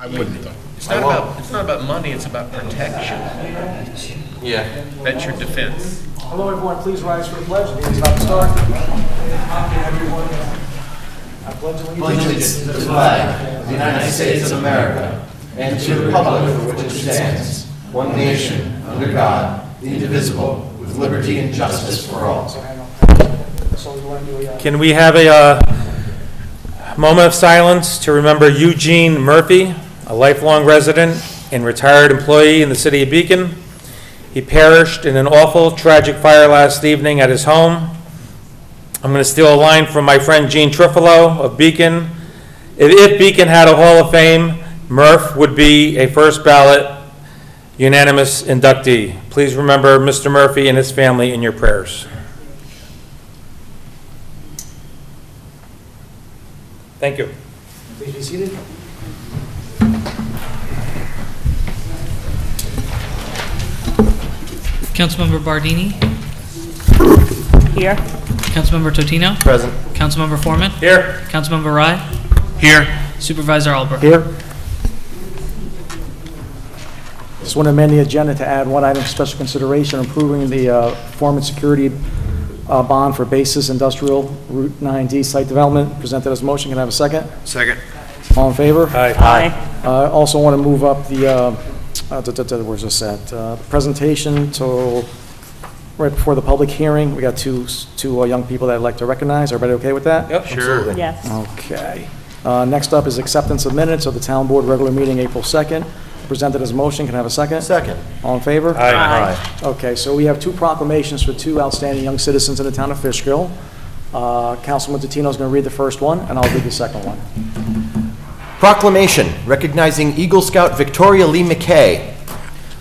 I wouldn't though. It's not about money, it's about protection. Yeah. That's your defense. Hello, everyone. Please rise for the pledge. The meeting is about to start. Everyone, I pledge allegiance to the flag of the United States of America and to the republic for which it stands, one nation, under God, indivisible, with liberty and justice for all. Can we have a moment of silence to remember Eugene Murphy, a lifelong resident and retired employee in the city of Beacon? He perished in an awful, tragic fire last evening at his home. I'm going to steal a line from my friend Gene Trifolo of Beacon. If Beacon had a Hall of Fame, Murph would be a first ballot unanimous inductee. Please remember Mr. Murphy and his family in your prayers. Thank you. Please be seated. Councilmember Bardini. Here. Councilmember Totino. Present. Councilmember Foreman. Here. Councilmember Rye. Here. Supervisor Albrecht. Here. Just want to amend the agenda to add one item of special consideration, approving the performance security bond for Basis Industrial Route 9D site development. Presented as motion. Can I have a second? Second. All in favor? Aye. Also want to move up the, where's this at? Presentation to right before the public hearing. We got two young people that I'd like to recognize. Everybody okay with that? Yep. Sure. Yes. Okay. Next up is acceptance of minutes of the town board regular meeting April 2nd. Presented as motion. Can I have a second? Second. All in favor? Aye. Okay, so we have two proclamations for two outstanding young citizens in the town of Fishkill. Councilman Totino is going to read the first one, and I'll read the second one. Proclamation recognizing Eagle Scout Victoria Lee McKay.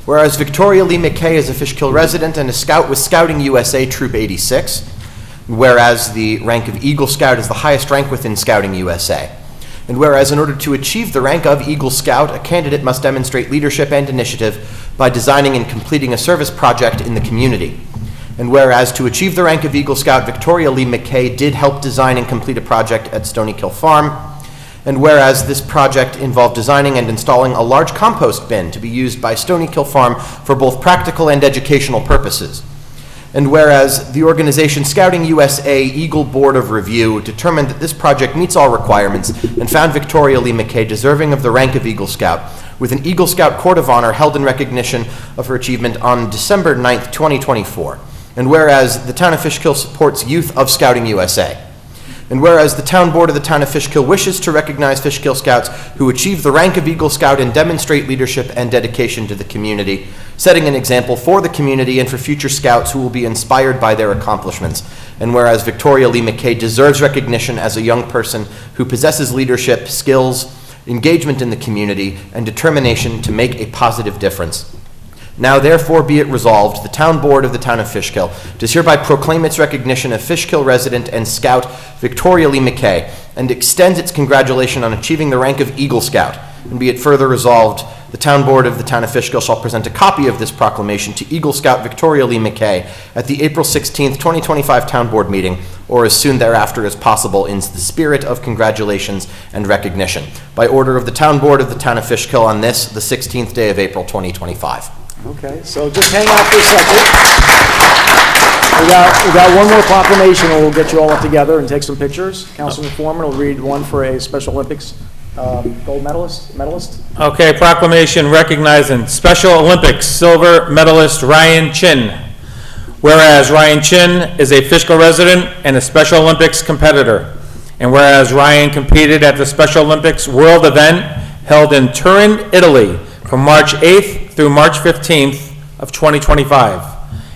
Whereas Victoria Lee McKay is a Fishkill resident and a scout with Scouting USA Troop 86. Whereas the rank of Eagle Scout is the highest rank within Scouting USA. And whereas in order to achieve the rank of Eagle Scout, a candidate must demonstrate leadership and initiative by designing and completing a service project in the community. And whereas to achieve the rank of Eagle Scout, Victoria Lee McKay did help design and complete a project at Stony Kill Farm. And whereas this project involved designing and installing a large compost bin to be used by Stony Kill Farm for both practical and educational purposes. And whereas the organization Scouting USA Eagle Board of Review determined that this project meets all requirements and found Victoria Lee McKay deserving of the rank of Eagle Scout, with an Eagle Scout Court of Honor held in recognition of her achievement on December 9th, 2024. And whereas the town of Fishkill supports youth of Scouting USA. And whereas the town board of the town of Fishkill wishes to recognize Fishkill Scouts who achieve the rank of Eagle Scout and demonstrate leadership and dedication to the community, setting an example for the community and for future Scouts who will be inspired by their accomplishments. And whereas Victoria Lee McKay deserves recognition as a young person who possesses leadership, skills, engagement in the community, and determination to make a positive difference. Now therefore be it resolved, the town board of the town of Fishkill does hereby proclaim its recognition of Fishkill resident and scout Victoria Lee McKay and extends its congratulation on achieving the rank of Eagle Scout. And be it further resolved, the town board of the town of Fishkill shall present a copy of this proclamation to Eagle Scout Victoria Lee McKay at the April 16th, 2025 town board meeting, or as soon thereafter as possible, in the spirit of congratulations and recognition. By order of the town board of the town of Fishkill on this, the 16th day of April, 2025. Okay, so just hang out for a second. We got one more proclamation, and we'll get you all up together and take some pictures. Councilman Foreman will read one for a Special Olympics gold medalist. Okay, proclamation recognizing Special Olympics silver medalist Ryan Chin. Whereas Ryan Chin is a Fishkill resident and a Special Olympics competitor. And whereas Ryan competed at the Special Olympics World event held in Turin, Italy, from March 8th through March 15th of 2025.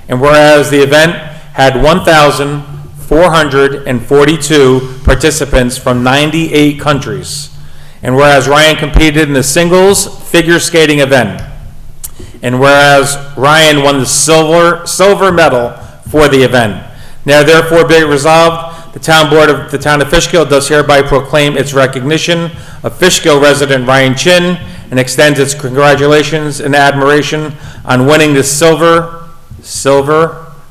And whereas the event had 1,442 participants from 98 countries. And whereas Ryan competed in the singles figure skating event. And whereas Ryan won the silver medal for the event. Now therefore be it resolved, the town board of the town of Fishkill does hereby proclaim its recognition of Fishkill resident Ryan Chin and extends its congratulations and admiration on winning the silver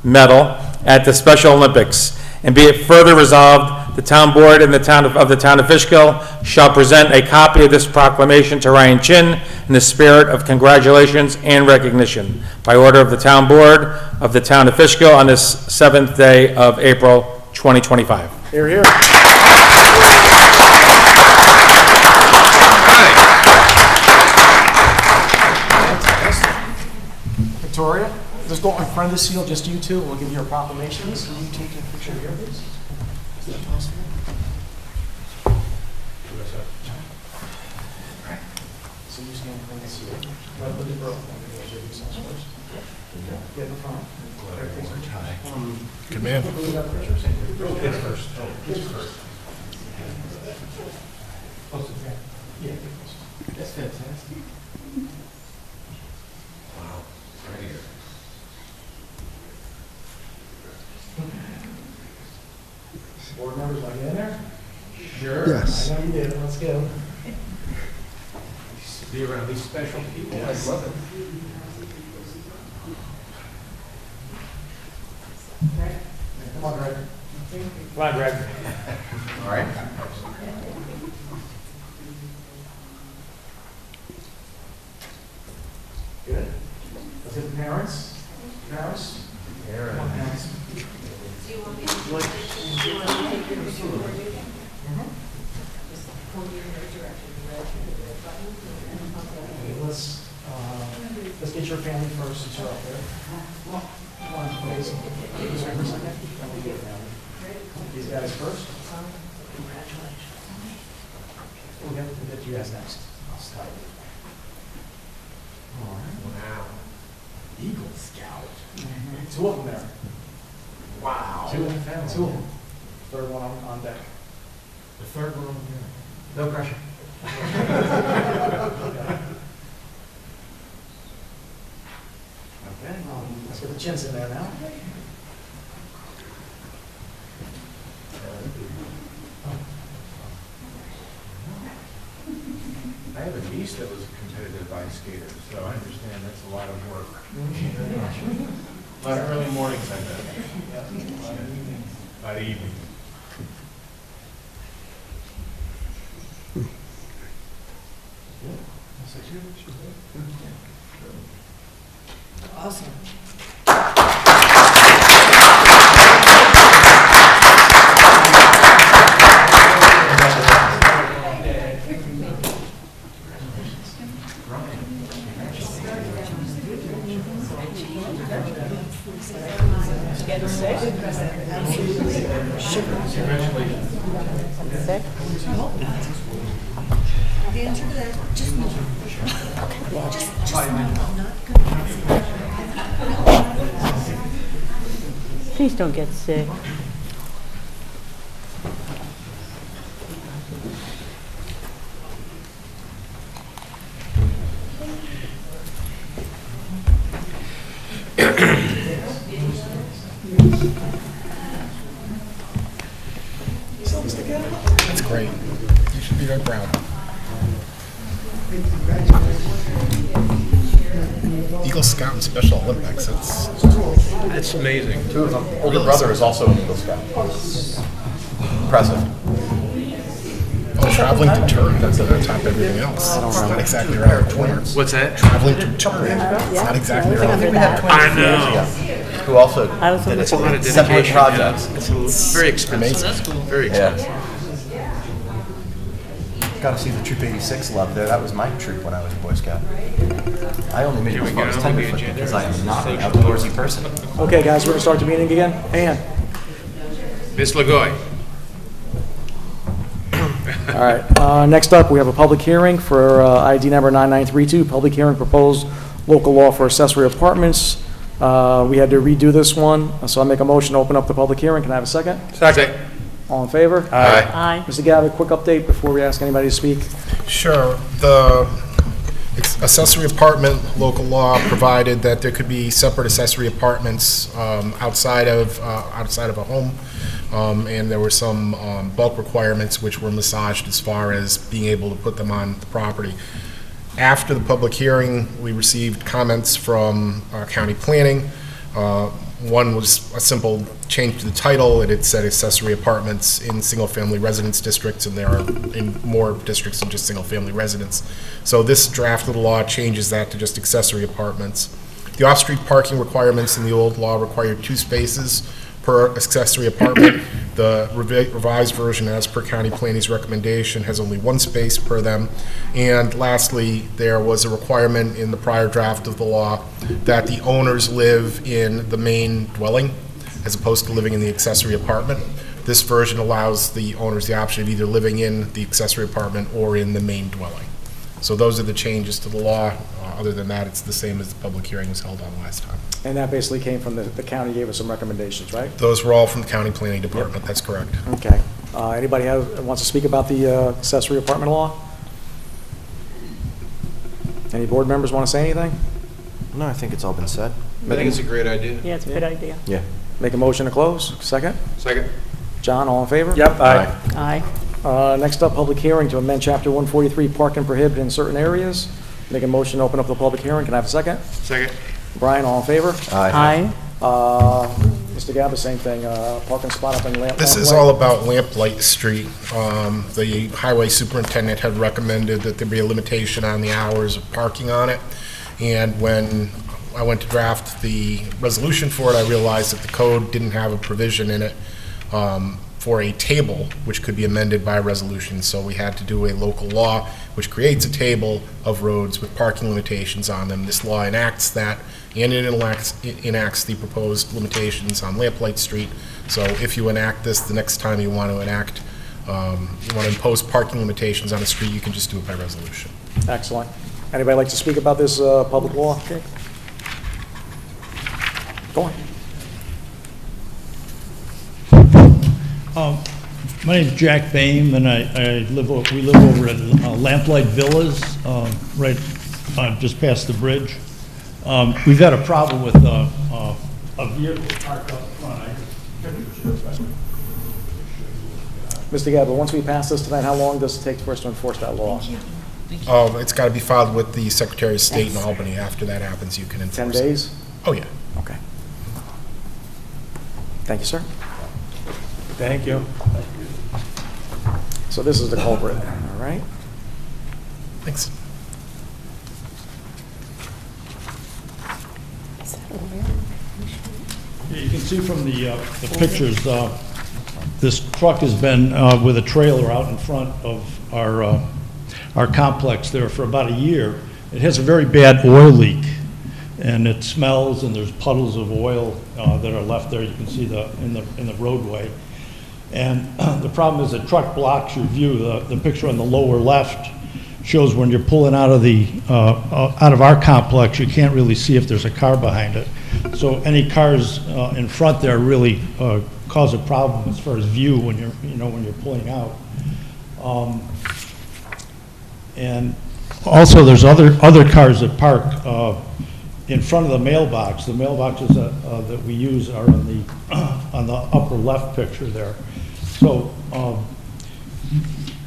medal at the Special Olympics. And be it further resolved, the town board and the town of Fishkill shall present a copy of this proclamation to Ryan Chin in the spirit of congratulations and recognition by order of the town board of the town of Fishkill on this 7th day of April 2025. Here, here. Victoria, just go in front of the seal, just you two, we'll give you your proclamations. Can you take a picture here, please? Is that possible? So you stand in front of the seal. Right with the girl. Get in the front. Good man. That's fantastic. Board members, want to get in there? Sure. Yes. I know you did. Let's go. Be around these special people. I love it. Come on, Greg. Come on, Greg. All right. Good. Let's get the parents. Parents. Come on, parents. Okay, let's get your family first since you're up there. Come on, please. These are for a second. Then we'll get your family. These guys first. Congratulations. We'll get you guys next. I'll start. All right. Wow. Eagle Scout. Two of them there. Wow. Two of them. Third one on deck. The third one over here. No pressure. Okay, let's get the chins in there now. I have a niece that was a competitive ice skater, so I understand that's a lot of work. A lot of early mornings, I bet. A lot of evenings. Awesome. The answer to that, just no. Just no. Please don't get sick. That's great. You should be very proud. Eagle Scout and Special Olympics. That's amazing. Two of them. Older brother is also an Eagle Scout. Impressive. Oh, traveling to Turin. That's on top of everything else. It's not exactly around twins. What's that? Traveling to Turin. It's not exactly around. I know. Who also I was did It's a lot of separate dedication. projects. It's very expensive. That's cool. Very expensive. Yeah. Got to see the Troop 86 love there. That was my troop when I was a Boy Scout. I only made it as far as tenderfoot because I am not an outdoorsy person. Okay, guys, we're gonna start the meeting again. Ann. Ms. LaGoy. All right, next up, we have a public hearing for ID number 9932, public hearing proposed local law for accessory apartments. We had to redo this one, so I'll make a motion to open up the public hearing. Can I have a second? Second. All in favor? Aye. Mr. Gavitt, quick update before we ask anybody to speak. Sure. The accessory apartment local law provided that there could be separate accessory apartments outside of a home, and there were some bulk requirements which were massaged as far as being able to put them on the property. After the public hearing, we received comments from county planning. One was a simple change to the title. It had said accessory apartments in single-family residence districts, and there are in more districts than just single-family residence. So this draft of the law changes that to just accessory apartments. The off-street parking requirements in the old law required 2 spaces per accessory apartment. The revised version, as per county planning's recommendation, has only 1 space per them. And lastly, there was a requirement in the prior draft of the law that the owners live in the main dwelling as opposed to living in the accessory apartment. This version allows the owners the option of either living in the accessory apartment or in the main dwelling. So those are the changes to the law. Other than that, it's the same as the public hearing was held on last time. And that basically came from the county gave us some recommendations, right? Those were all from the county planning department, that's correct. Okay. Anybody wants to speak about the accessory apartment law? Any board members want to say anything? No, I think it's all been said. I think it's a great idea. Yeah, it's a good idea. Yeah. Make a motion to close. Second? Second. John, all in favor? Yep, aye. Aye. Next up, public hearing to amend Chapter 143, parking prohibited in certain areas. Make a motion to open up the public hearing. Can I have a second? Second. Brian, all in favor? Aye. Mr. Gaba, same thing, parking spot up in Lamp. This is all about Lamplight Street. The highway superintendent had recommended that there be a limitation on the hours of parking on it. And when I went to draft the resolution for it, I realized that the code didn't have a provision in it for a table, which could be amended by resolution. So we had to do a local law, which creates a table of roads with parking limitations on them. This law enacts that, and it enacts the proposed limitations on Lamplight Street. So if you enact this, the next time you want to enact, you want to impose parking limitations on a street, you can just do it by resolution. Excellent. Anybody like to speak about this public law? Good. Go on. My name's Jack Boehm, and we live over at Lamplight Villas, right just past the bridge. We've had a problem with a vehicle parked up front. Mr. Gaba, once we pass this tonight, how long does it take for us to enforce that law? It's got to be filed with the Secretary of State in Albany. After that happens, you can 10 enforce it. days? Oh, yeah. Okay. Thank you, sir. Thank you. So this is the culprit, all right? Thanks. Yeah, you can see from the pictures, this truck has been with a trailer out in front of our complex there for about a year. It has a very bad oil leak, and it smells, and there's puddles of oil that are left there. You can see in the roadway. And the problem is the truck blocks your view. The picture on the lower left shows when you're pulling out of our complex, you can't really see if there's a car behind it. So any cars in front there really cause a problem as far as view when you're pulling out. And also there's other cars that park in front of the mailbox. The mailboxes that we use are on the upper left picture there. So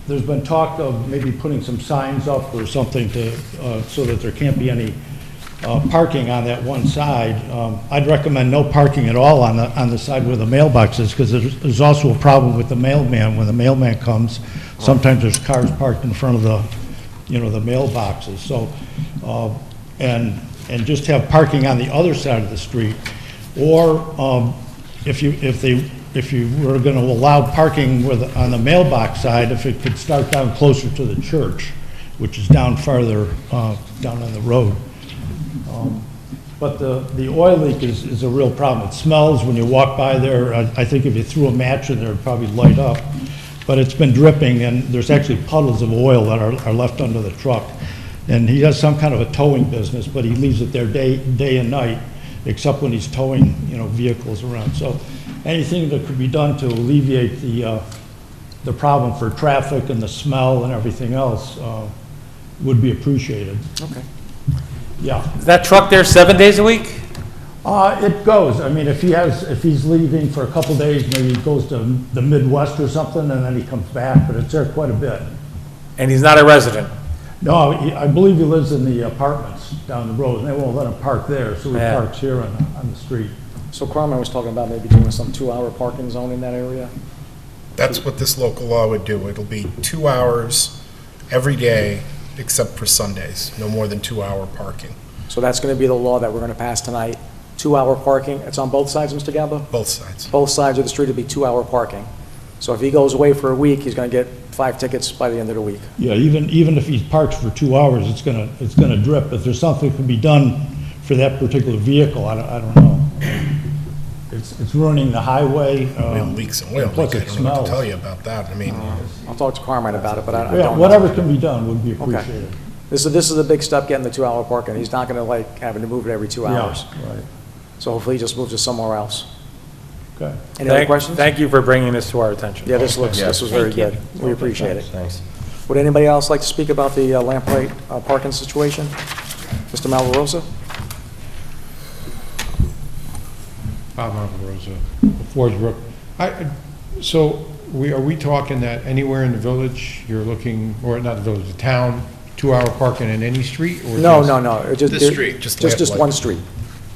there's been talk of maybe putting some signs up or something so that there can't be any parking on that one side. I'd recommend no parking at all on the side where the mailbox is, because there's also a problem with the mailman. When the mailman comes, sometimes there's cars parked in front of the mailboxes. So and just have parking on the other side of the street, or if you were going to allow parking on the mailbox side, if it could start down closer to the church, which is down farther down on the road. But the oil leak is a real problem. It smells when you walk by there. I think if you threw a match in there, it'd probably light up. But it's been dripping, and there's actually puddles of oil that are left under the truck. And he has some kind of a towing business, but he leaves it there day and night, except when he's towing, vehicles around. So anything that could be done to alleviate the problem for traffic and the smell and everything else would be appreciated. Okay. Yeah. Is that truck there 7 days a week? It goes. I mean, if he's leaving for a couple days, maybe he goes to the Midwest or something, and then he comes back, but it's there quite a bit. And he's not a resident? No, I believe he lives in the apartments down the road, and they won't let him park there, so he Yeah. parks here on the street. So Carmen was talking about maybe doing some 2-hour parking zone in that area? That's what this local law would do. It'll be 2 hours every day, except for Sundays, no more than 2-hour parking, So that's going to be the law that we're going to pass tonight. 2-hour parking, it's on both sides, Mr. Galba? both sides. Both sides of the street will be 2-hour parking. So if he goes away for a week, he's going to get 5 tickets by the end of the week. Yeah, even if he parks for 2 hours, it's gonna drip. If there's something that can be done for that particular vehicle, I don't know. It's ruining the highway. It leaks and oil. Plus I it don't know what to smells. tell you about that. I mean, I'll talk to Carmine about it, but I Yeah, don't know. whatever can be done would be appreciated. This is a big step, getting the 2-hour parking. He's not going to like having to move it every 2 hours. Yeah, right, So hopefully he just moves it somewhere else. okay. Any other questions? Thank you for bringing this to our attention. Yeah, this was very good. We appreciate it. Thanks. Would anybody else like to speak about the lamplight parking situation? Mr. Malvarosa? Bob Marvarosa, Forsbrook. So are we talking that anywhere in the village, you're looking, or not the village, the town, 2-hour parking in any street? Or No, just- no, no. This street. just Just lamplight. one street.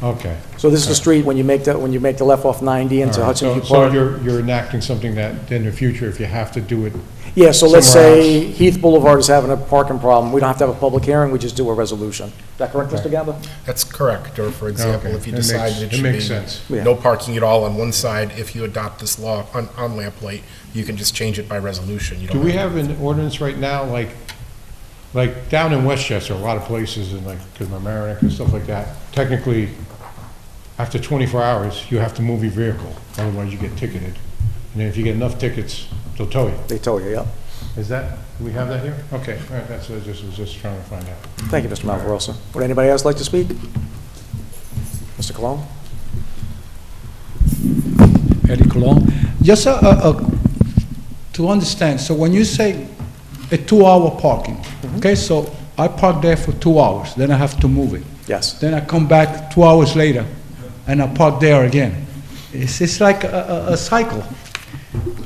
Okay. So this is the street when you make the left off 90 into All right. Hudson View So Park. you're enacting something that in the future, if you have to do it, Yeah, so let's somewhere say Heath Boulevard is having a parking problem. We don't have to have a public hearing, we just do a resolution. Is that correct, Mr. Gaba? That's correct. Or for example, Okay. if you That makes- decided it it should makes be sense. Yeah. no parking at all on one side, if you adopt this law on lamplight, you can just change it by resolution. You do don't we have an ordinance right now, like down in Westchester, a lot of places, and like, because Mamaroneck and stuff like that, technically, after 24 hours, you have to move your vehicle, otherwise you get ticketed. And then if you get enough tickets, they'll tow you. They told you, yep. Is that, do we have that here? Okay, all right, that's what I was just trying to find out. Thank you, Mr. Malvarosa. Would anybody else like to speak? Mr. Cologne? Eddie Colon. Just to understand, so when you say a 2-hour parking, okay, so I park there for 2 hours, then I have to move it. Yes. Then I come back 2 hours later, and I park there again. It's like a cycle.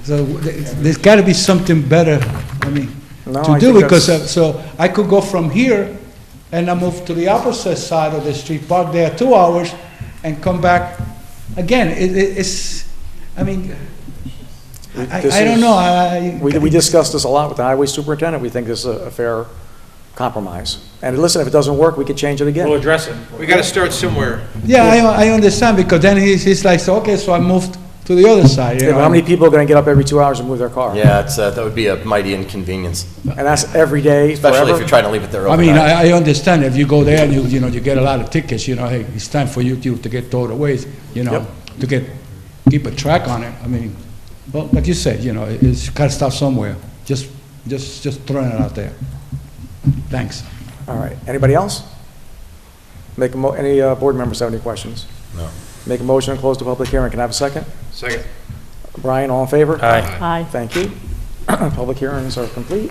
So there's got to be something better, I mean, No, to I do, think because that's- so I could go from here, and I move to the opposite side of the street, park there 2 hours, and come back again. It's, I mean, This I don't is- know, We discussed this a lot with the highway superintendent. We think this is a fair compromise. And listen, if it doesn't work, we could change it again. We'll address it. We got to start somewhere. yeah, I understand, because then he's like, so, okay, so I moved to the other side, you Yeah, know. but how many people are going to get up every 2 hours and move their car? Yeah, that would be a mighty inconvenience, And that's every day, especially if forever? you're trying to leave it there I mean, overnight. I understand if you go there and you know, you get a lot of tickets, you know, hey, it's time for you to get towed away, you know, to keep a track on it. I mean, well, like you said, you know, it's got to start somewhere. Just throwing it out there. Thanks. All right. Anybody else? Any board members have any questions? No. Make a motion and close the public hearing. Can I have a second? Second. Brian, all in favor? Aye. Aye. Thank you. Public hearings are complete.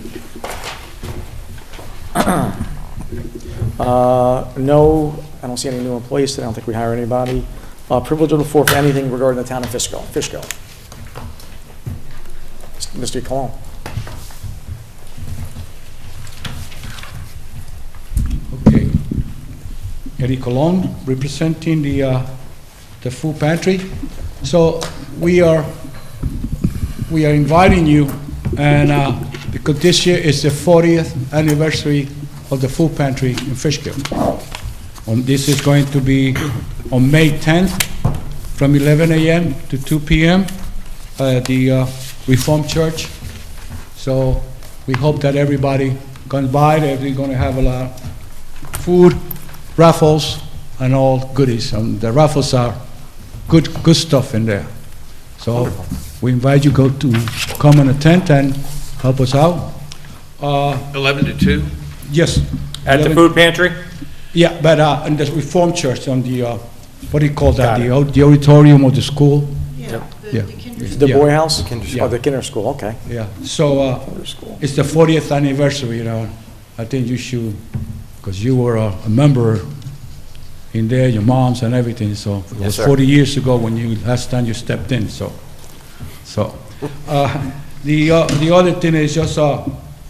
No, I don't see any new employees today. I don't think we hire anybody. Privilege of the floor for anything regarding the town of Fishkill. Mr. Cologne. Okay. Eddie Colon, representing the food pantry. So we are inviting you, and because this year is the 40th anniversary of the food pantry in Fishkill. This is going to be on May 10th from 11 a.m. to 2 p.m. at the Reformed Church. So we hope that everybody comes by. They're going to have a lot of food, raffles, and all goodies. And the raffles are good stuff in there. So we invite you to come and attend and help us out. 11 to 2? Yes. At the 11 food pantry? Yeah, but in the Reformed Church, on the, what do you call that? Got The auditorium of the school? Yeah, Yeah. The Yeah. boy house? school. Oh, the kinder school, okay. Yeah, so School. it's the 40th anniversary, you know. I think you should, because you were a member in there, your moms and everything, so it Yes, was sir. 40 years ago when last time you stepped in, so. The other thing is just a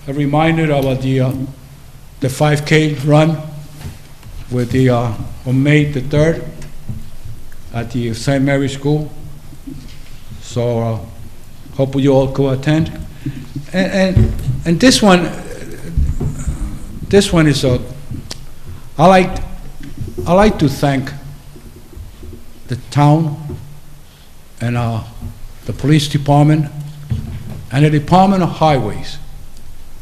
reminder about the 5K run with on May the 3rd. at the St. Mary's School. So hope you all could attend. And this one is I like to thank the town and the police department and the Department of Highways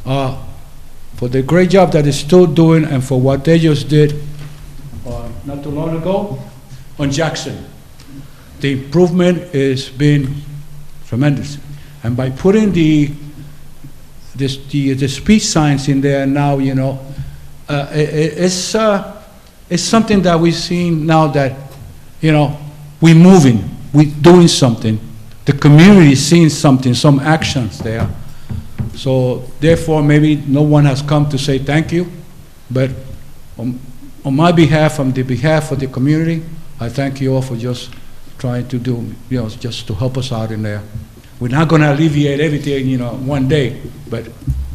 for the great job that they're still doing and for what they just did not too long ago on Jackson. The improvement has been tremendous. And by putting the speed signs in there now, you know, it's something that we've seen now that, you know, we're moving, we're doing something. The community is seeing something, some actions there. So therefore, maybe no one has come to say thank you, but on my behalf, on the behalf of the community, I thank you all for just trying to do, you know, just to help us out in there. We're not going to alleviate everything, you know, one day, but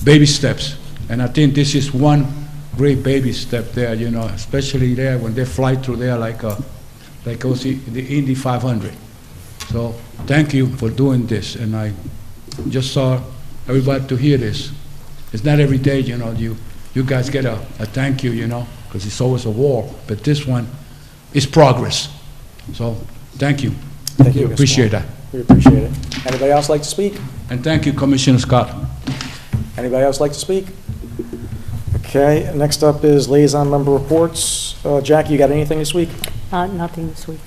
baby steps. And I think this is one great baby step there, you know, especially there when they fly through there like it was the Indy 500. So thank you for doing this, and I just saw everybody to hear this. It's not every day, you know, you guys get a thank you, you know, because it's always a war, but this one is progress. So thank you. Thank you, Mr. Appreciate Moore. that. We appreciate it. Anybody else like to speak? And thank you, Commissioner Scott. Anybody else like to speak? Okay, next up is liaison member reports. Jackie, you got anything this week? Nothing this week.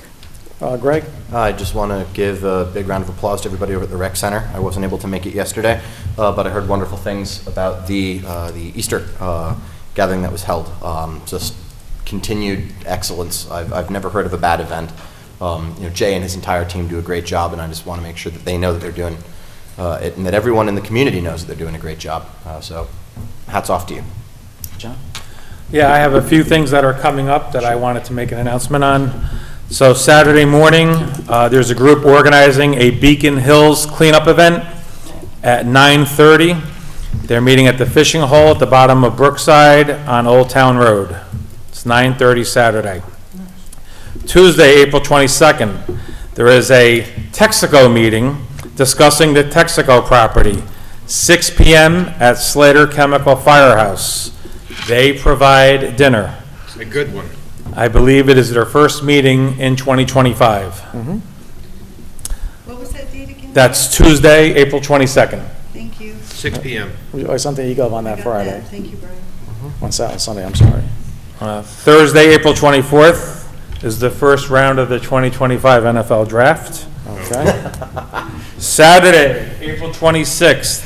Greg? I just want to give a big round of applause to everybody over at the rec center. I wasn't able to make it yesterday, but I heard wonderful things about the Easter gathering that was held. Just continued excellence. I've never heard of a bad event. You know, Jay and his entire team do a great job, and I just want to make sure that they know that they're doing it, and that everyone in the community knows that they're doing a great job. So, hats off to you. John? Yeah, I have a few things that are coming up that I wanted to make an announcement on. So Saturday morning, there's a group organizing a Beacon Hills cleanup event at 9:30. They're meeting at the fishing hole at the bottom of Brookside on Old Town Road. It's 9:30 Saturday. Tuesday, April 22nd, there is a Texaco meeting discussing the Texaco property, 6 p.m. at Slater Chemical Firehouse. They provide dinner. It's a good one. I believe it is their first meeting in 2025. What was that date again? That's Tuesday, April 22nd. Thank you. 6 p.m. Something you got on that I got Friday. that. Thank you, Brian. On Sunday, I'm sorry. Thursday, April 24th is the first round of the 2025 NFL Draft. Okay. Saturday, April 26th,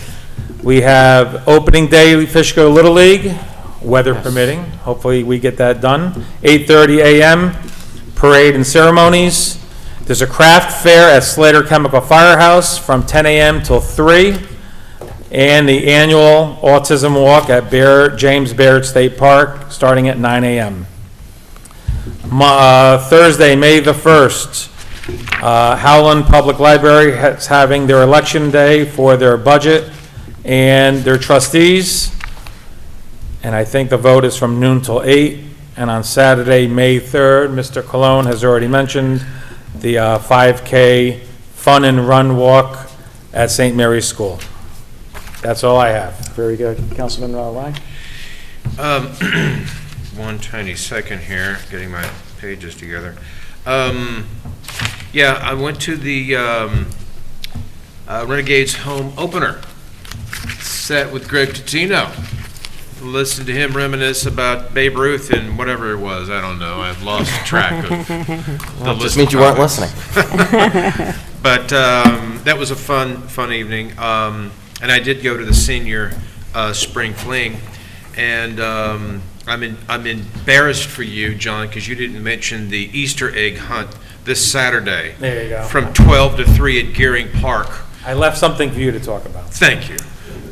we have opening day Fishkill Little League, weather permitting. Hopefully we get that done. 8:30 a.m., parade and ceremonies. There's a craft fair at Slater Chemical Firehouse from 10 a.m. till 3, and the annual Autism Walk at James Baird State Park starting at 9 a.m. Thursday, May the 1st, Howland Public Library is having their election day for their budget and their trustees. And I think the vote is from noon till 8. And on Saturday, May 3rd, Mr. Colon has already mentioned the 5K Fun and Run Walk at St. Mary's School. That's all I have. Very good. Councilman Ryan? One tiny second here, getting my pages together. Yeah, I went to the Renegades home opener, sat with Greg Totino, listened to him reminisce about Babe Ruth and whatever it was, I don't know, I've lost track of the list. Just means you weren't listening. But that was a fun evening, and I did go to the senior spring fling, and I'm embarrassed for you, John, because you didn't mention the Easter egg hunt this Saturday. There you go. From 12 to 3 at Gearing Park. I left something for you to talk about. Thank you.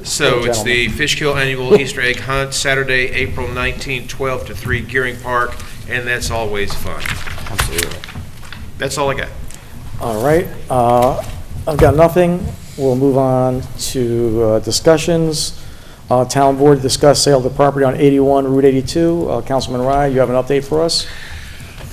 So it's the Fishkill Annual Easter Egg Hunt, Saturday, April 19th, 12 to 3, Gearing Park, and that's always fun. Absolutely. That's all I got. All right. I've got nothing. We'll move on to discussions. Town Board discuss sale of the property on 81 Route 82. Councilman Rye, you have an update for us?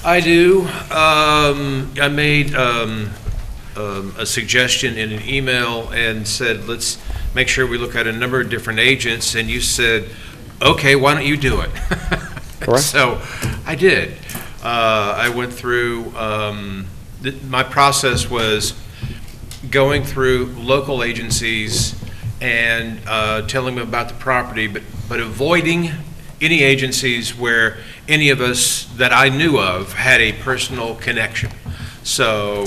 I do. I made a suggestion in an email and said, let's make sure we look at a number of different agents, and you said, okay, why don't you do it? Correct. So I did. I went through, my process was going through local agencies and telling them about the property, but avoiding any agencies where any of us that I knew of had a personal connection. So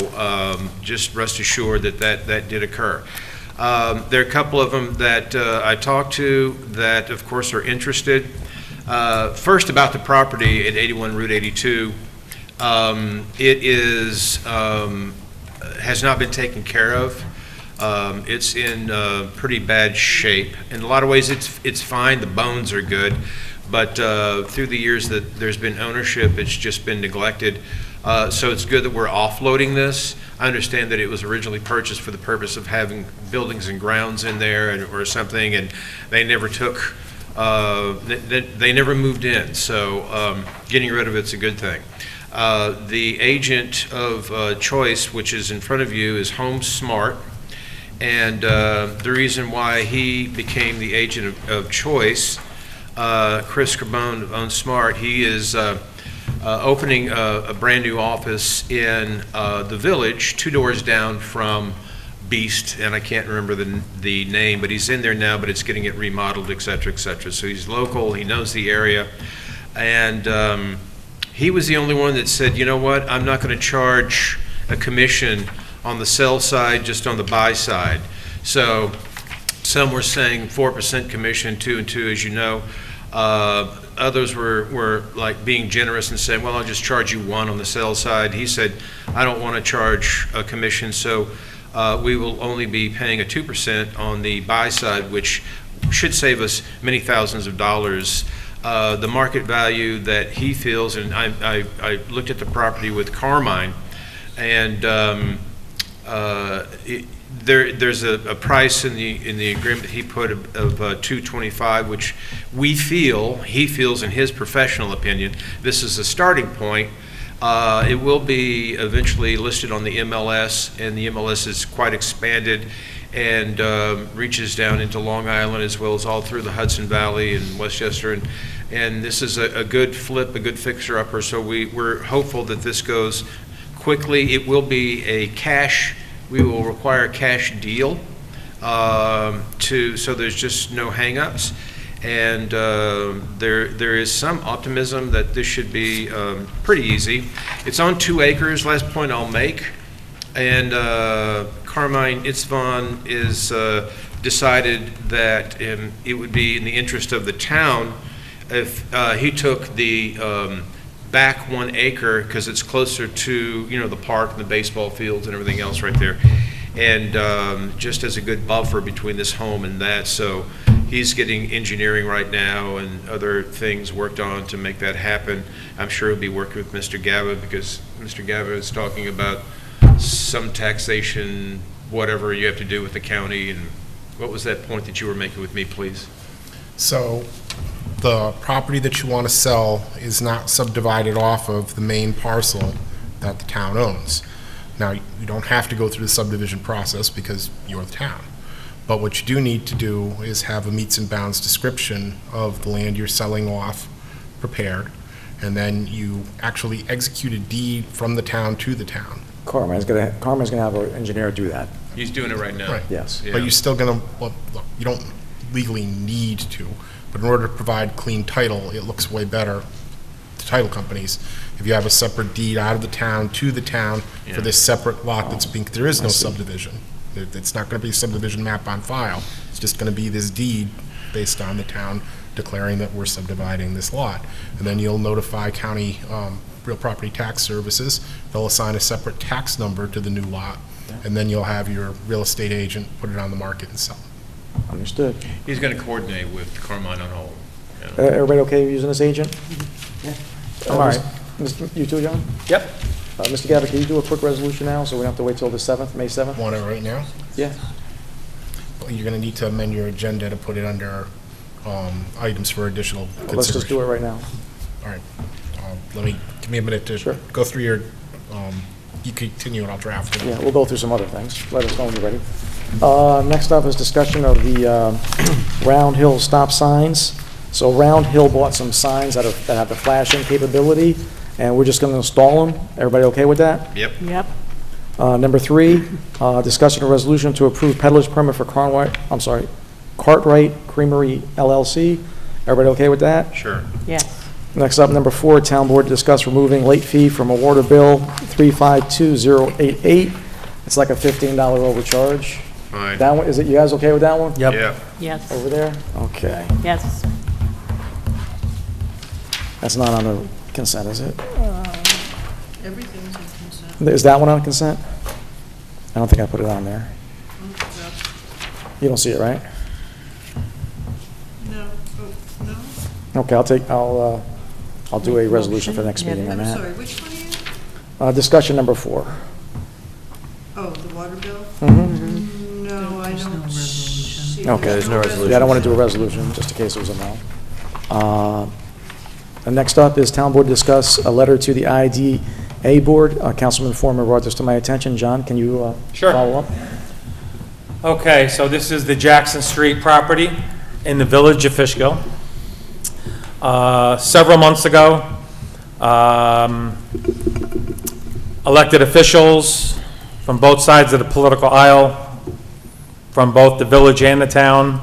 just rest assured that did occur. There are a couple of them that I talked to that, of course, are interested. First, about the property at 81 Route 82. It is, has not been taken care of. It's in pretty bad shape. In a lot of ways, it's fine. The bones are good. But through the years that there's been ownership, it's just been neglected. So it's good that we're offloading this. I understand that it was originally purchased for the purpose of having buildings and grounds in there or something, and they never took, they never moved in. So getting rid of it's a good thing. The agent of choice, which is in front of you, is Home Smart. And the reason why he became the agent of choice, Chris Carbone owns Smart, he is opening a brand new office in the Village, 2 doors down from Beast, and I can't remember the name, but he's in there now, but it's getting it remodeled, et cetera, et cetera. So he's local, he knows the area, and he was the only one that said, you know what, I'm not going to charge a commission on the sell side, just on the buy side. So some were saying 4% commission, 2 and 2, as you know. Others were like being generous and saying, well, I'll just charge you 1 on the sell side. He said, I don't want to charge a commission, so we will only be paying a 2% on the buy side, which should save us many thousands of dollars. The market value that he feels, and I looked at the property with Carmine, and there's a price in the agreement he put of $225, which he feels in his professional opinion, this is a starting point. It will be eventually listed on the MLS, and the MLS is quite expanded and reaches down into Long Island as well as all through the Hudson Valley and Westchester, and this is a good flip, a good fixer-upper, so we're hopeful that this goes quickly. It will be we will require a cash deal so there's just no hang-ups, and there is some optimism that this should be pretty easy. It's on 2 acres, last point I'll make, and Carmine Itzvan is decided that it would be in the interest of the town if he took the back 1 acre, because it's closer to, the park and the baseball fields and everything else right there, and just as a good buffer between this home and that. So he's getting engineering right now and other things worked on to make that happen. I'm sure he'll be working with Mr. Gava, because Mr. Gava is talking about some taxation, whatever you have to do with the county. And what was that point that you were making with me, please? So the property that you want to sell is not subdivided off of the main parcel that the town owns. Now, you don't have to go through the subdivision process because you're the town. But what you do need to do is have a meets and bounds description of the land you're selling off prepared, and then you actually execute a deed from the town to the town. Carmine's gonna have our engineer do that. He's doing it right now. Right. Yes. Yeah. But you're still gonna, well, look, you don't legally need to, but in order to provide clean title, it looks way better to title companies if you have a separate deed out of the town to the town for this separate lot that's being, there is no subdivision. It's not gonna be a subdivision map on file. It's just gonna be this deed based on the town declaring that we're subdividing this lot. And then you'll notify county real property tax services. They'll assign a separate tax number to the new lot, and then you'll have your real estate agent put it on the market and sell it. Understood. He's going to coordinate with Carmine on all. Everybody okay using this agent? Yeah. All right. You too, John? Yep. Mr. Gabbard, can you do a quick resolution now, so we don't have to wait till the 7th, May 7th? Want it right now? Yeah. Well, you're gonna need to amend your agenda to put it under items for additional consideration. Let's just do it right now. All right. give me a minute to Sure. go through your, you continue and I'll draft it. Yeah, we'll go through some other things. Let us know when you're ready. Next up is discussion of the Round Hill stop signs. So Round Hill bought some signs that have the flashing capability, and we're just going to install them. Everybody okay with that? Yep. Yep. Number 3, discussion of resolution to approve peddler's permit for Cartwright Creamery LLC. Everybody okay with that? Sure. Yes. Next up, number 4, town board to discuss removing late fee from a water bill 352088. It's like a $15 overcharge. Fine. That one, is it, you guys okay with that one? Yeah. Yes. Over there? Okay. Yes. That's not on the consent, is it? Everything's in consent. Is that one on consent? I don't think I put it on there. You don't see it, right? No, oh, no? Okay, I'll do a resolution for the next meeting on I'm that. sorry, which one are you? Discussion number 4. Oh, the water bill? Mm-hmm. No, I don't see. Okay. There's no resolution. Yeah, I don't want to do a resolution, just in case it was a no. And next up is town board to discuss a letter to the IDA board. Councilman Foreman brought this to my attention. John, can you Sure. follow up? Okay, so this is the Jackson Street property in the village of Fishkill. Several months ago, elected officials from both sides of the political aisle, from both the village and the town,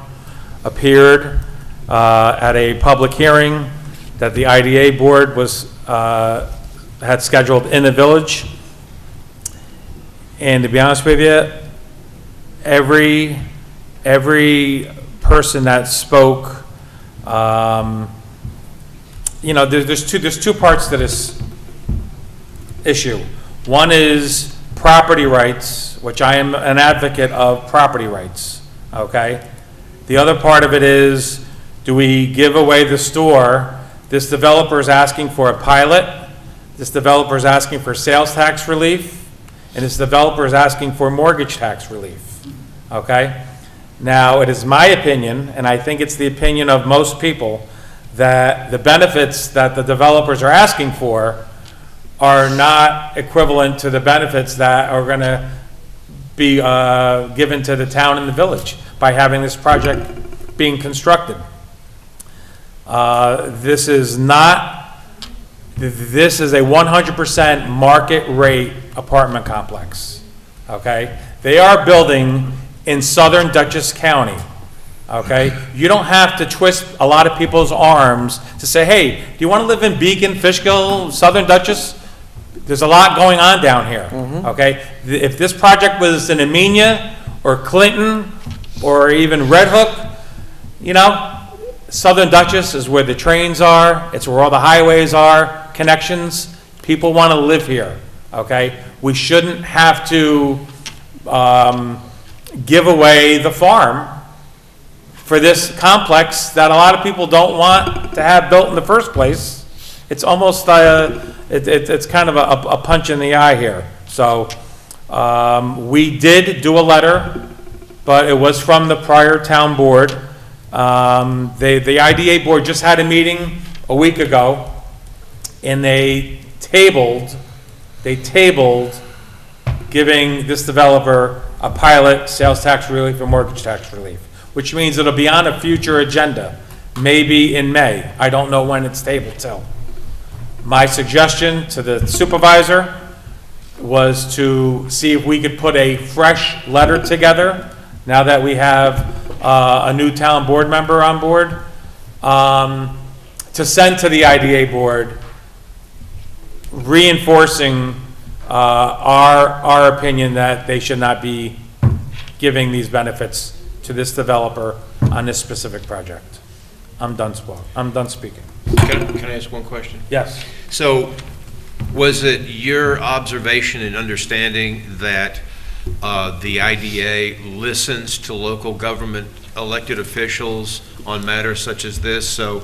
appeared at a public hearing that the IDA board had scheduled in the village. And to be honest with you, every person that spoke, there's two parts to this issue. One is property rights, which I am an advocate of property rights, okay? The other part of it is, do we give away the store? This developer is asking for a pilot, this developer is asking for sales tax relief, and this developer is asking for mortgage tax relief, okay? Now, it is my opinion, and I think it's the opinion of most people, that the benefits that the developers are asking for are not equivalent to the benefits that are going to be given to the town and the village by having this project being constructed. This is a 100% market rate apartment complex, okay? They are building in southern Dutchess County, okay? You don't have to twist a lot of people's arms to say, hey, do you want to live in Beacon, Fishkill, southern Dutchess? There's a lot going on down here, okay? If this project was in Amenia or Clinton or even Red Hook, southern Dutchess is where the trains are, it's where all the highways are, connections. People want to live here, okay? We shouldn't have to give away the farm for this complex that a lot of people don't want to have built in the first place. It's almost it's kind of a punch in the eye here. So we did do a letter, but it was from the prior town board. The IDA board just had a meeting a week ago, and they tabled giving this developer a pilot sales tax relief or mortgage tax relief, which means it'll be on a future agenda, maybe in May. I don't know when it's tabled till. My suggestion to the supervisor was to see if we could put a fresh letter together, now that we have a new town board member on board, to send to the IDA board, reinforcing our opinion that they should not be giving these benefits to this developer on this specific project. I'm done speaking. Can I ask one question? Yes. So, was it your observation and understanding that the IDA listens to local government elected officials on matters such as this? So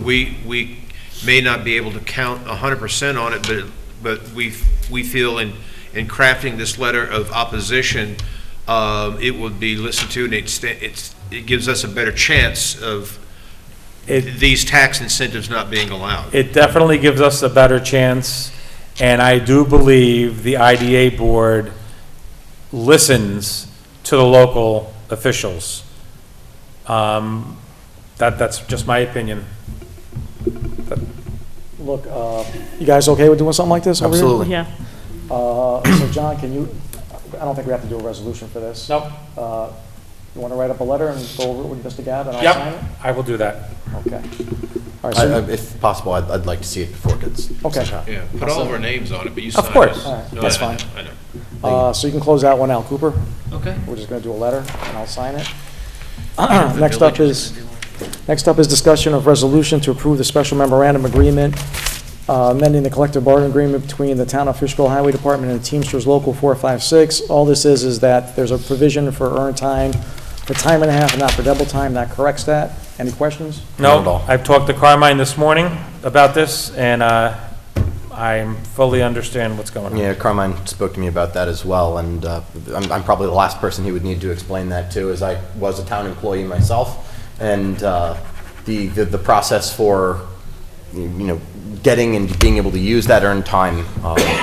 we may not be able to count 100% on it, but we feel in crafting this letter of opposition, it would be listened to, and it gives us a better chance of these tax incentives not being allowed. It definitely gives us a better chance, and I do believe the IDA board listens to the local officials. That's just my opinion. Look, you guys okay with doing something like this over here? Absolutely. Yeah. So John, can you, I don't think we have to do a resolution for this. Nope. You want to write up a letter and go over it with Mr. Gabb and I'll sign it? Yep, I will do that. Okay. All right, so, If possible, I'd like to see it before it gets. okay. Yeah, put all of our names on it, but you Of sign it. course. All right, No, that's I know, fine. I know. So you can close that one out, Cooper. Okay. We're just going to do a letter and I'll sign it. The Next up village is, gonna do one. next up is discussion of resolution to approve the special memorandum agreement amending the collective bargaining agreement between the Town of Fishkill Highway Department and Teamsters Local 456. All this is that there's a provision for earned time, for time and a half and not for double time. That corrects that. Any questions? Not at No, all. I've talked to Carmine this morning about this, and I fully understand what's going on. Yeah, Carmine spoke to me about that as well, and I'm probably the last person he would need to explain that to, as I was a town employee myself, and the process for, getting and being able to use that earned time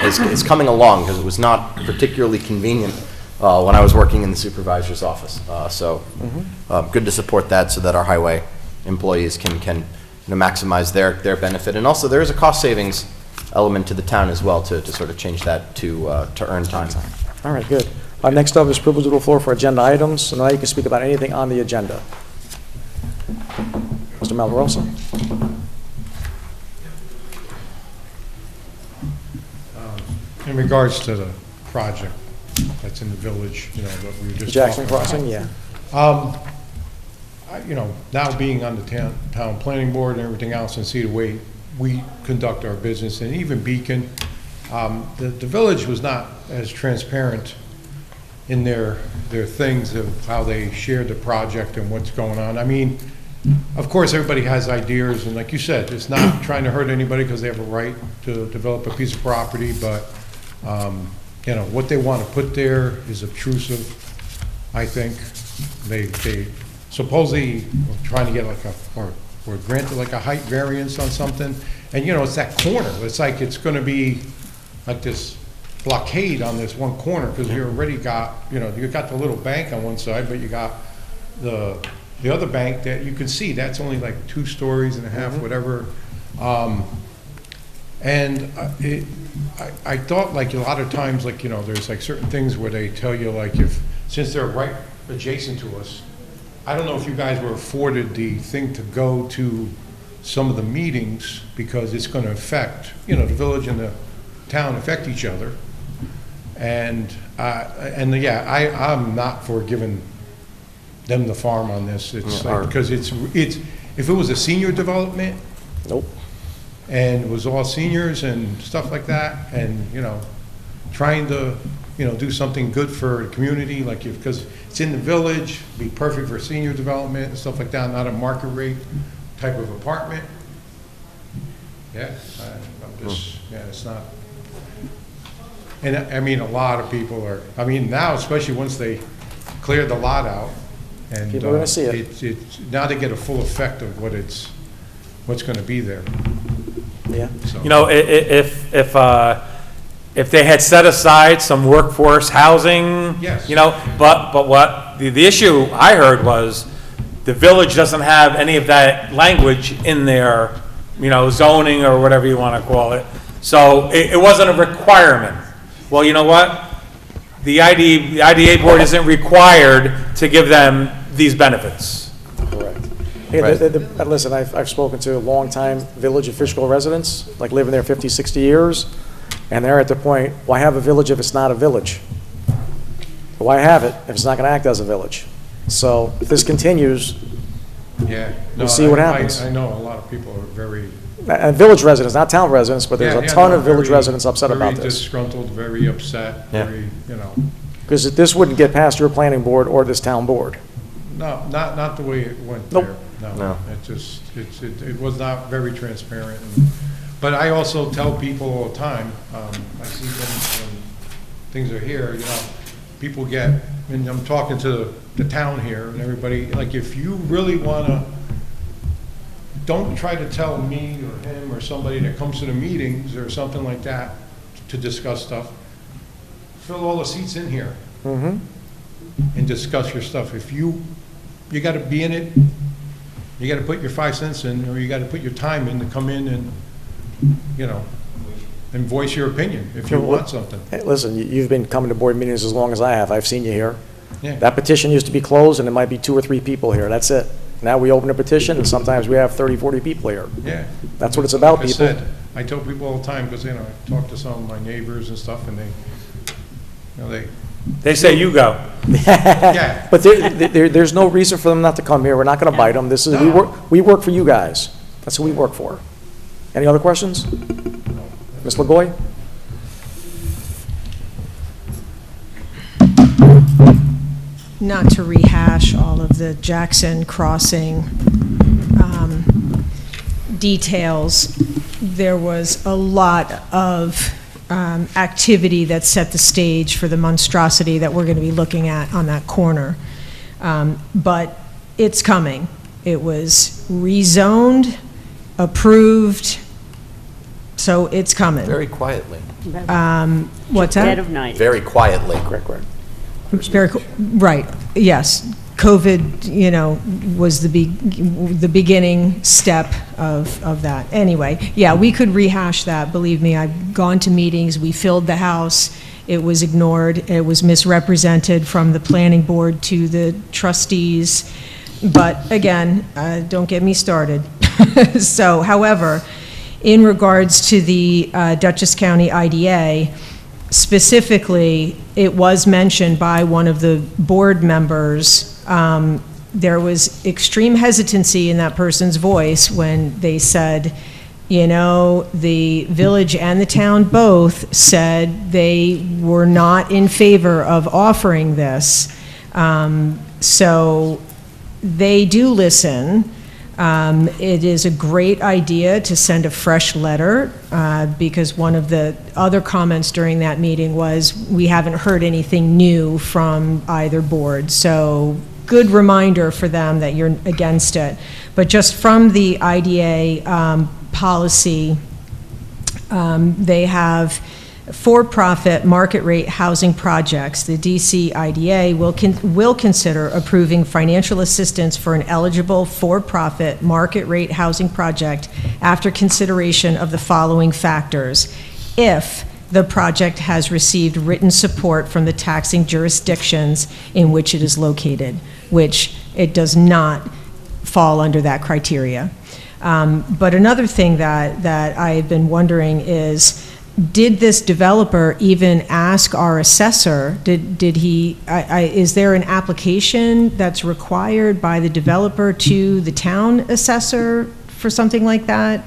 is coming along, because it was not particularly convenient when I was working in the supervisor's office. So good to support that, so that our highway employees can maximize their benefit. And also, there is a cost savings element to the town as well, to sort of change that to earn time. All right, good. Next up is privilege of the floor for agenda items. So now you can speak about anything on the agenda. Mr. Malvarosa. In regards to the project that's in the village, that we were just Jackson talking about. Crossing, yeah. Now being on the town planning board and everything else, and see the way we conduct our business, and even Beacon, the village was not as transparent in their things of how they shared the project and what's going on. I mean, of course, everybody has ideas, and like you said, it's not trying to hurt anybody, because they have a right to develop a piece of property, but what they want to put there is obtrusive, I think. They supposedly were trying to get or granted like a height variance on something, and it's that corner. It's like it's going to be like this blockade on this one corner, because you already got, you got the little bank on one side, but you got the other bank that you can see, that's only like 2.5 stories, whatever. And I thought, like, a lot of times, like, there's like certain things where they tell you, like, since they're right adjacent to us, I don't know if you guys were afforded the thing to go to some of the meetings, because it's going to affect, the village and the town affect each other. And I'm not for giving them the farm on this. It's like, because it's if it was a senior development, Nope. and it was all seniors and stuff like that, and trying to do something good for the community, like, because it's in the village, be perfect for senior development and stuff like that, not a market rate type of apartment. Yeah, I'm just, it's not. And I mean, a lot of people are, now, especially once they clear the lot out, and People are gonna see it. It's now they get a full effect of what's going to be there. Yeah. So. If they had set aside some workforce housing, Yes. but what the issue I heard was the village doesn't have any of that language in their, zoning or whatever you want to call it. So it wasn't a requirement. Well, you know what? The IDA board isn't required to give them these benefits. Correct. Yeah, listen, I've spoken to longtime Village of Fishkill residents, like living there 50, 60 years, and they're at the point, why have a village if it's not a village? Why have it if it's not going to act as a village? So if this continues, Yeah. We'll see what happens. I know a lot of people are very. and village residents, not town residents, but there's a ton of village residents upset about Very this. disgruntled, very upset, Yeah. very, Because this wouldn't get past your planning board or this town board. no, not the way it went Nope. there. No. It was not very transparent. But I also tell people all the time, I see things when things are here, people get, and I'm talking to the town here and everybody, like, if you really want to don't try to tell me or him or somebody that comes to the meetings or something like that to discuss stuff. Fill all the seats in here and discuss your stuff. If you got to be in it, you got to put your 5 cents in, or you got to put your time in to come in and, you know, and voice your opinion if you want something. Hey, listen, you've been coming to board meetings as long as I have. I've seen you here. Yeah. That petition used to be closed, and there might be 2 or 3 people here. That's it. Now we open a petition, and sometimes we have 30, 40 people here. Yeah. That's what it's about, Like I people. said, I tell people all the time, because, you know, I talk to some of my neighbors and stuff, and they, you know, They say you go. yeah. But there's no reason for them not to come here. We're not going to bite them. This is, we work for you guys. That's who we work for. Any other questions? Ms. LaGoy? Not to rehash all of the Jackson Crossing details, there was a lot of activity that set the stage for the monstrosity that we're going to be looking at on that corner. But it's coming. It was rezoned, approved, so it's coming. Very quietly. What's that? Dead of night. Very quietly. Correct. Right, yes. COVID, you know, was the beginning step of that. Anyway, yeah, we could rehash that, believe me. I've gone to meetings, we filled the house, it was ignored, it was misrepresented from the planning board to the trustees. But again, don't get me started. So, however, in regards to the Dutchess County IDA, specifically, it was mentioned by one of the board members. There was extreme hesitancy in that person's voice when they said, you know, the village and the town both said they were not in favor of offering this. So they do listen. It is a great idea to send a fresh letter, because one of the other comments during that meeting was, we haven't heard anything new from either board. So good reminder for them that you're against it. But just from the IDA policy, they have for-profit market rate housing projects. The DC IDA will consider approving financial assistance for an eligible for-profit market rate housing project after consideration of the following factors: if the project has received written support from the taxing jurisdictions in which it is located, which it does not fall under that criteria. But another thing that I've been wondering is, did this developer even ask our assessor? Did he, is there an application that's required by the developer to the town assessor for something like that?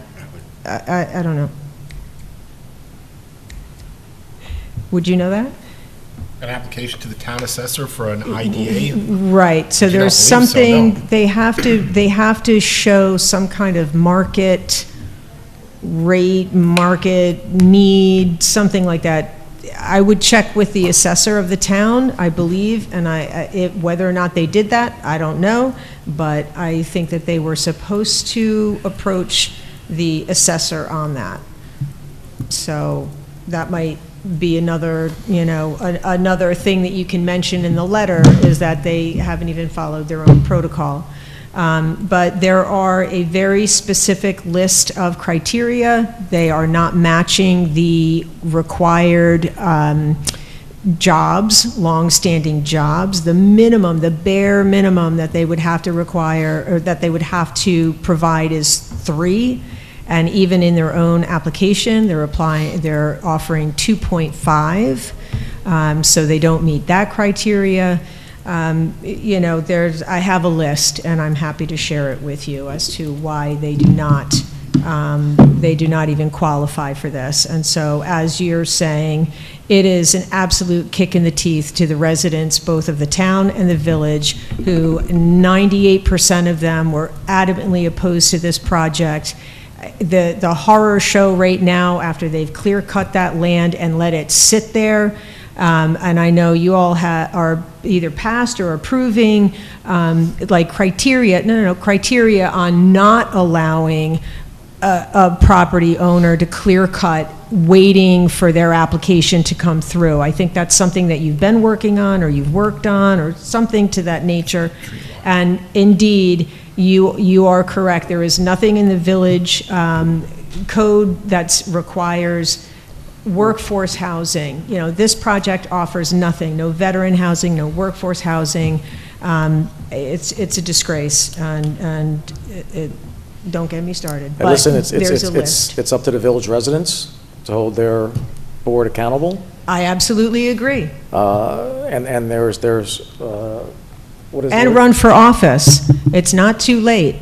I don't know. Would you know that? An application to the town assessor for an IDA? Right, so I don't there's believe so, something, no. they have to show some kind of market rate, market need, something like that. I would check with the assessor of the town, I believe, and whether or not they did that, I don't know, but I think that they were supposed to approach the assessor on that. So that might be another, you know, another thing that you can mention in the letter, is that they haven't even followed their own protocol. But there are a very specific list of criteria. They are not matching the required jobs, long-standing jobs. The minimum, the bare minimum that they would have to require, or that they would have to provide, is 3. And even in their own application, they're offering 2.5. So they don't meet that criteria. You know, I have a list, and I'm happy to share it with you as to why they do not even qualify for this. And so, as you're saying, it is an absolute kick in the teeth to the residents, both of the town and the village, who 98% of them were adamantly opposed to this project. The horror show right now, after they've clear-cut that land and let it sit there, And I know you all are either passed or approving, like criteria on not allowing a property owner to clear cut, waiting for their application to come through. I think that's something that you've been working on, or you've worked on, or something to that nature. And indeed, you are correct. There is nothing in the village code that requires workforce housing. You know, this project offers nothing, no veteran housing, no workforce housing. It's a disgrace, and don't get me started. And But listen, there's a list. it's up to the village residents to hold their board accountable. I absolutely agree. And there's, what is it? And run for office. It's not too late.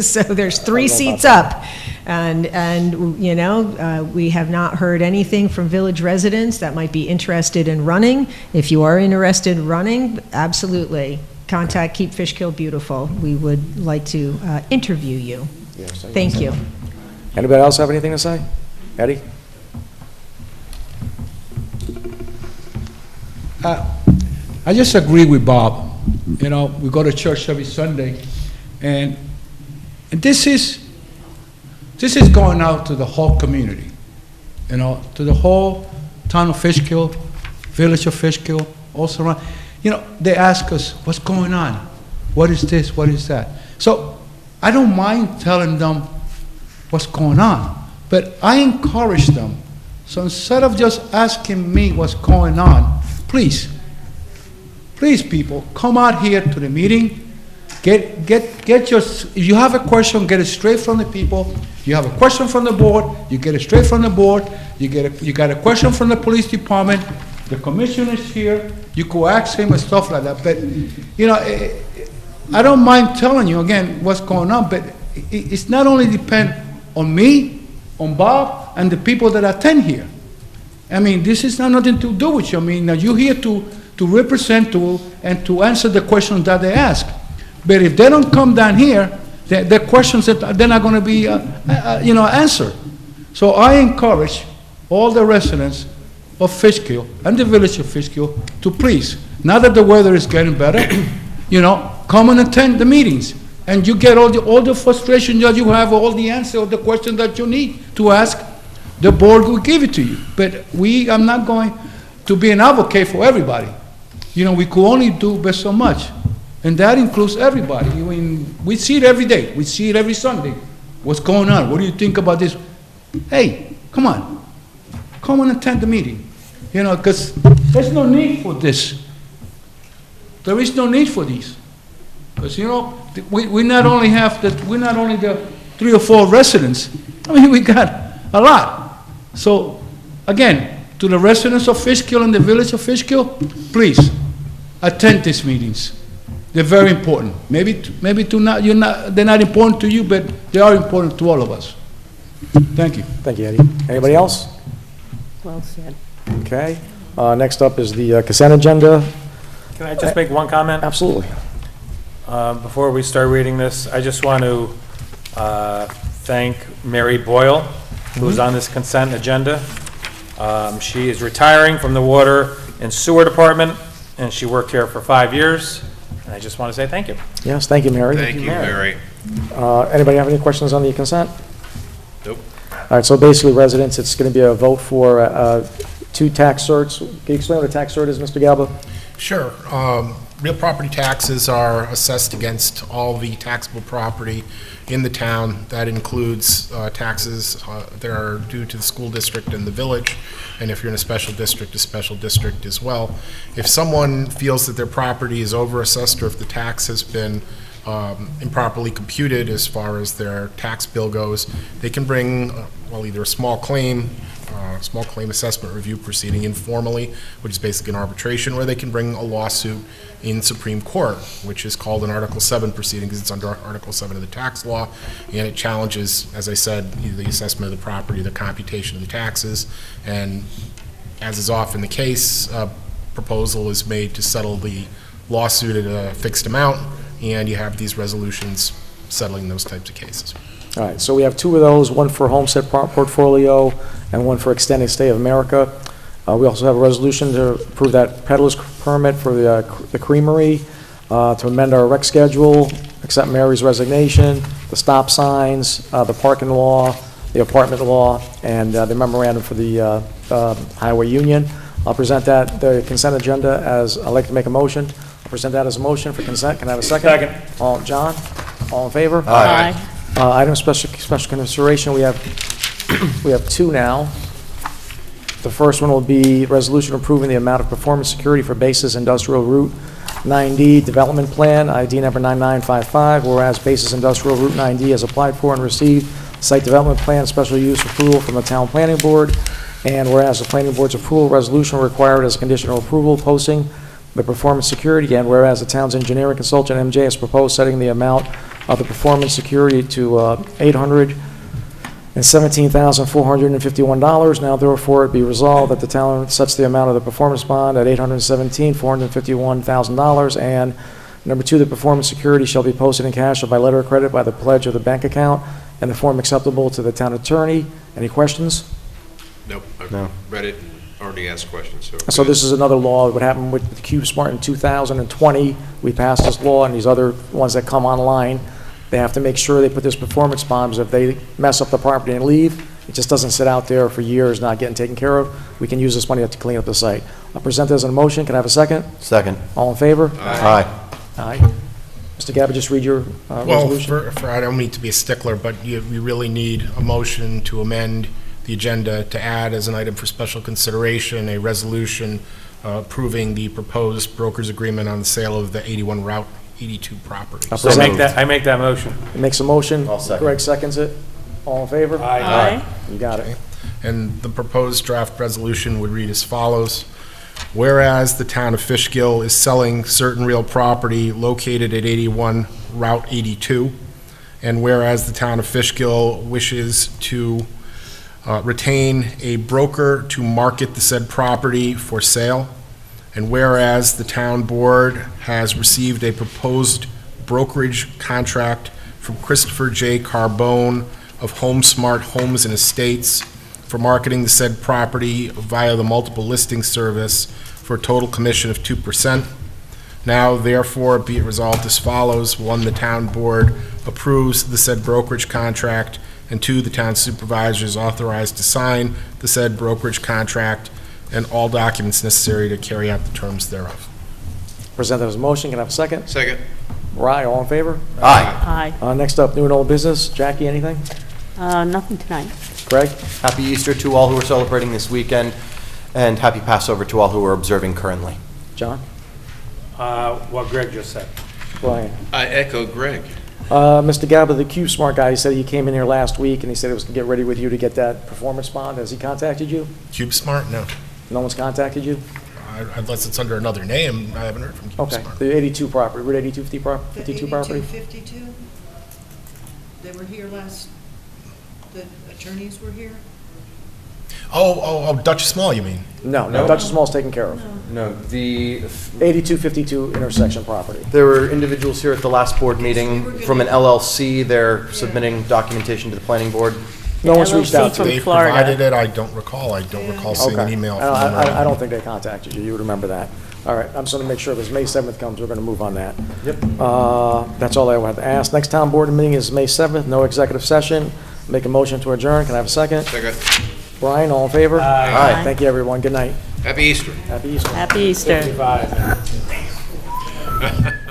So there's 3 seats up. And you know, we have not heard anything from village residents that might be interested in running. If you are interested in running, absolutely. Contact Keep Fishkill Beautiful. We would like to interview you. Yes, Thank you. Anybody else have anything to say? Eddie? I just agree with Bob. You know, we go to church every Sunday, and this is going out to the whole community, you know, to the whole town of Fishkill, village of Fishkill, also around. You know, they ask us, what's going on? What is this? What is that? So I don't mind telling them what's going on, but I encourage them. So instead of just asking me what's going on, please, people, come out here to the meeting. Get your, if you have a question, get it straight from the people. You have a question from the board, you get it straight from the board. You got a question from the police department. The commissioner is here. You could ask him and stuff like that. But you know, I don't mind telling you again what's going on. But it's not only depend on me, on Bob, and the people that attend here. I mean, this is not nothing to do with you. I mean, you're here to represent and to answer the questions that they ask. But if they don't come down here, the questions that they're not going to be, answered. So I encourage all the residents of Fishkill and the village of Fishkill to please, now that the weather is getting better, you know, come and attend the meetings, and you get all the frustration that you have, all the answer, all the questions that you need to ask. The board will give it to you. But I'm not going to be an advocate for everybody. You know, we could only do but so much. And that includes everybody. I mean, we see it every day. We see it every Sunday. What's going on? What do you think about this? Hey, come on. Come and attend the meeting. You know, because there's no need for this. There is no need for these. Because, you know, we not only the 3 or 4 residents. I mean, we got a lot. So, again, to the residents of Fishkill and the village of Fishkill, please attend these meetings. They're very important. Maybe they're not important to you, but they are important to all of us. Thank you. Thank you, Eddie. Anybody else? Well said. Okay. Next up is the consent agenda. Can I just make one comment? Absolutely. Before we start reading this, I just want to thank Mary Boyle, who's on this consent agenda. She is retiring from the Water and Sewer Department, and she worked here for 5 years. And I just want to say thank you. Yes, thank you, Mary. Thank you, Mary. Anybody have any questions on the consent? Nope. All right, so basically, residents, it's going to be a vote for 2 tax certs. Can you explain what a tax cert is, Mr. Galba? Sure. Real property taxes are assessed against all the taxable property in the town. That includes taxes that are due to the school district and the village, and if you're in a special district as well. If someone feels that their property is overassessed, or if the tax has been improperly computed as far as their tax bill goes, they can bring, either a small claim assessment review proceeding informally, which is basically an arbitration, or they can bring a lawsuit in Supreme Court, which is called an Article 7 proceeding because it's under Article 7 of the tax law, and it challenges, as I said, either the assessment of the property, the computation of the taxes, and as is often the case, a proposal is made to settle the lawsuit at a fixed amount, and you have these resolutions settling those types of cases. All right, so we have 2 of those, one for homestead portfolio and one for extended stay of America. We also have a resolution to approve that peddler's permit for the creamery, to amend our rec schedule, accept Mary's resignation, the stop signs, the parking law, the apartment law, and the memorandum for the highway union. I'll present that, the consent agenda, as, I'd like to make a motion. I'll present that as a motion for consent. Can I have a second? Second. John, all in favor? Aye. Item special consideration, we have two now. The first one will be resolution approving the amount of performance security for Basis Industrial Route 9D Development Plan, ID number 9955, whereas Basis Industrial Route 9D has applied for and received site development plan special use approval from the Town Planning Board, and whereas the Planning Board's approval resolution required as a conditional approval posting the performance security, and whereas the town's engineering consultant, MJ, has proposed setting the amount of the performance security to $817,451. Now therefore it be resolved that the town sets the amount of the performance bond at $817,451,000, and number two, the performance security shall be posted in cash or by letter of credit by the pledge of the bank account and the form acceptable to the town attorney. Any questions? Nope, I've No. read it, already asked questions, so. So this is another law, what happened with CubeSmart in 2020, we passed this law, and these other ones that come online, they have to make sure they put this performance bond, because if they mess up the property and leave, it just doesn't sit out there for years not getting taken care of. We can use this money to clean up the site. I'll present this as a motion, can I have a second? Second. All in favor? Aye. Aye. Mr. Gabbard, just read your Well, resolution. I don't mean to be a stickler, but we really need a motion to amend the agenda to add as an item for special consideration, a resolution approving the proposed broker's agreement on the sale of the 81 Route 82 property. I'll So present- I make that motion. It makes a motion. I'll second. Greg seconds it. All in favor? Aye. You got it. And the proposed draft resolution would read as follows. Whereas the town of Fishkill is selling certain real property located at 81 Route 82, and whereas the town of Fishkill wishes to retain a broker to market the said property for sale, and whereas the town board has received a proposed brokerage contract from Christopher J. Carbone of HomeSmart Homes and Estates for marketing the said property via the multiple listing service for a total commission of 2%. Now therefore be it resolved as follows. One, the town board approves the said brokerage contract, and two, the town supervisor is authorized to sign the said brokerage contract and all documents necessary to carry out the terms thereof. Present that as a motion, can I have a second? Second. Rye, all in favor? Aye. Aye. Next up, new and old business. Jackie, anything? Nothing tonight. Greg? Happy Easter to all who are celebrating this weekend, and happy Passover to all who are observing currently. John? What Greg just said. Brian? I echo Greg. Mr. Gaba, the CubeSmart guy, he said he came in here last week, and he said he was going to get ready with you to get that performance bond. Has he contacted you? CubeSmart? No. No one's contacted you? Unless it's under another name, I haven't heard from Okay, CubeSmart. the 82 property, Route 52 property? 52? They were here last, the attorneys were here? Oh, Dutch Small, you mean? No, No. Dutchess Mall's taken care of. No, 8252 intersection property. there were individuals here at the last board meeting from an LLC. They're submitting documentation to the planning board. No one's reached out to From you? They've Florida. provided it, I don't recall. I don't recall seeing an Okay. email from I them. I don't think they contacted you, you would remember that. All right, I'm just going to make sure, because May 7th comes, we're going to move on that. Yep. That's all I have to ask. Next town board meeting is May 7th, no executive session. Make a motion to adjourn, can I have a second? Second. Brian, all in favor? Aye. Thank you, everyone, good night. Happy Easter. Happy Easter. Happy Easter. 55.